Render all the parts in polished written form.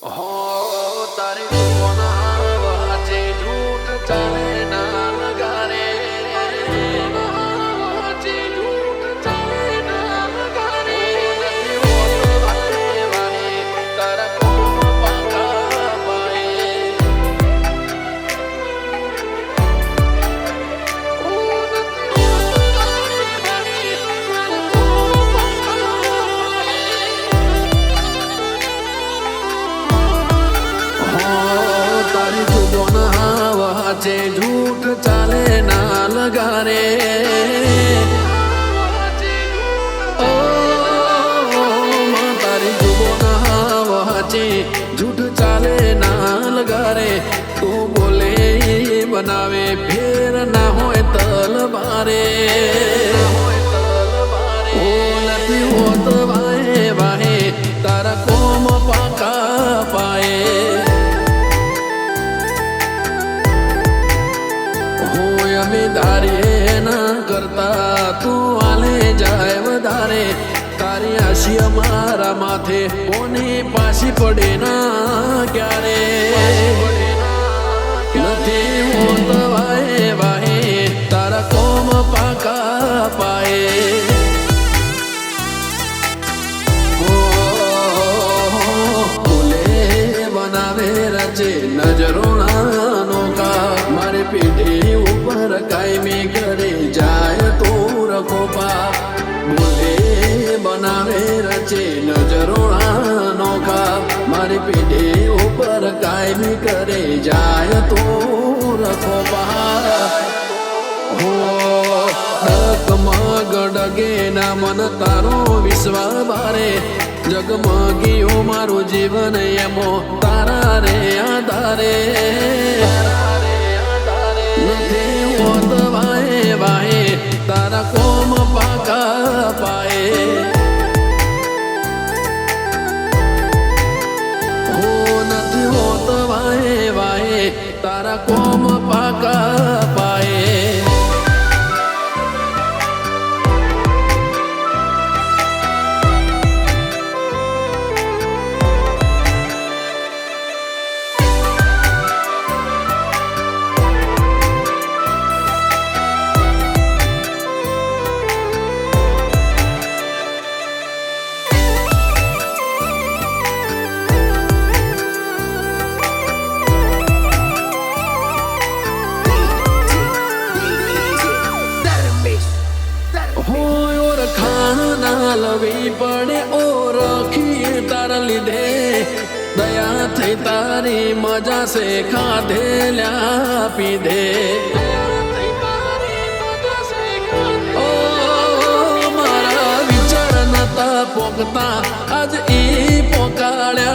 हो तारी कोना वाचे झूठ चले ना लगारे वाचे झूठ चले ना लगारे वो तो भाई भाई तारा को पाका पाए ओ नती वो तो भाई भाई तारा को पाका तारी जुबान वाचे झूठ चले ना लगारे ओ मां तारी जुबान वाचे झूठ चले ना लगारे तू बोले बनावे फिर ना होए तलवारे ओ नती होत वाहे वाहे तारा कोम पाका पाए धारे ना करता तू आले जाए वधारे तारी आशी मारा माथे कोने पाशी पड़े ना क्यारे नथी होत वाहे वाहे तारा कोम पाका पाए बोले बनावे रचे नजरों नौका मारे पीठे ऊपर कायमी करे जाय तो रखोपा बोले बनावे रचे नजरों नौका मारे पीठे ऊपर कायमी करे जाय तो रखोपा हो डगमग डगे ना मन तारो विश्वास बारे जगमगियो मारो जीवन एमो तारा रे आधारे नथी होत वाहे वाहे तारा कोम पाका पाए हो नथी होत वाहे वाहे तारा कोम पाका पाए लवी पड़े और रखिए तार लीधे दया थी तारी मजा से खाधे ल्या पीधे ओ मारा विचार नता पोकता आज ई पोकाड्या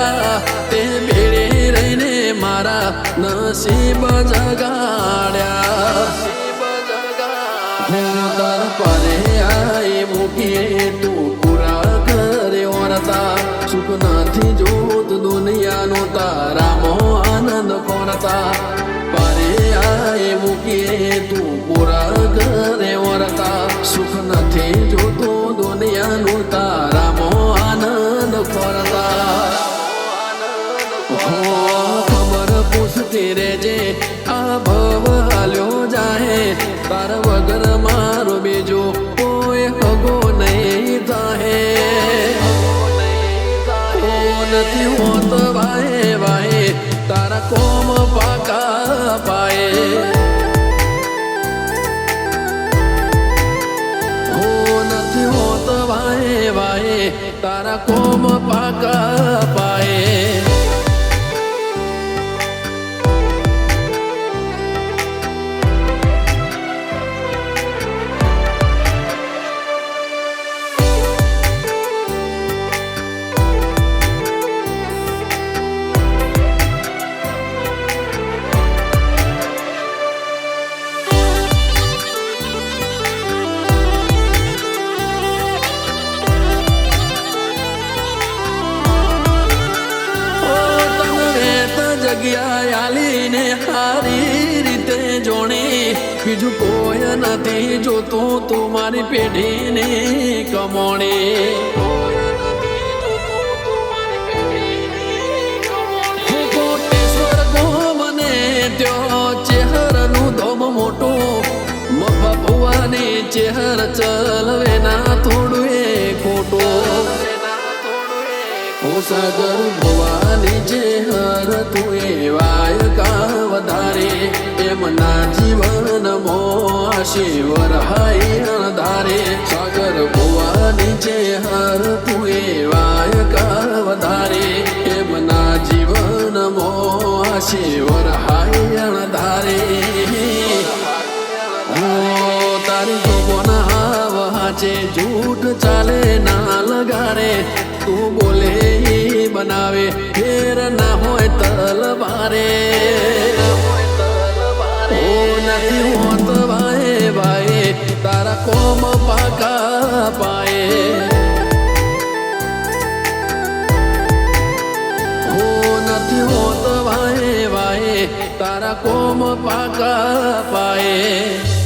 ते भेड़े रहीने मारा नसीब जगाड्या तार पारे आई मुकिए तू पूरा करे औरता सुख नाथी जोत दुनिया नो तारा मो आनंद कोरता पारे आई मुकिए तू पूरा करे औरता सुख नाथी जोतो दुनिया नो तारा मो आनंद कोरता हो खबर पूछती रेजे आ भव हाल्यो जाए तार वगर मारो बीजो कोई हगो नहीं थाहे ओ नथी होत वाहे वाहे तारा कोम पाका पाए हो नथी होत वाहे वाहे तारा कोम पाका पाए आलीने हारी रीते जोणे बीजू कोई नथी जोतो तुम्हारी पेढ़ी ने कमोणे નીચે હર ચલવે ના થોડું એ ખોટો ઓ સાગર ભવાની જે હર તું એ વાય કા વધારે એમના જીવન મોશે વરહાઈ ધારે સાગર ભવાની જે હર તું એ વાય કા વધારે એમના જીવન મોશે વરહાઈ ધારે તારી તો બોના વહાચે જૂઠ ચાલે ના લગારે તું બોલે ઈ બનાવે ફેર ના હોય તલવારે ઓ નથી હોત ભાઈ ભાઈ તારા કોમ પાકા પાએ ઓ નથી હોત ભાઈ ભાઈ તારા કોમ પાકા પાએ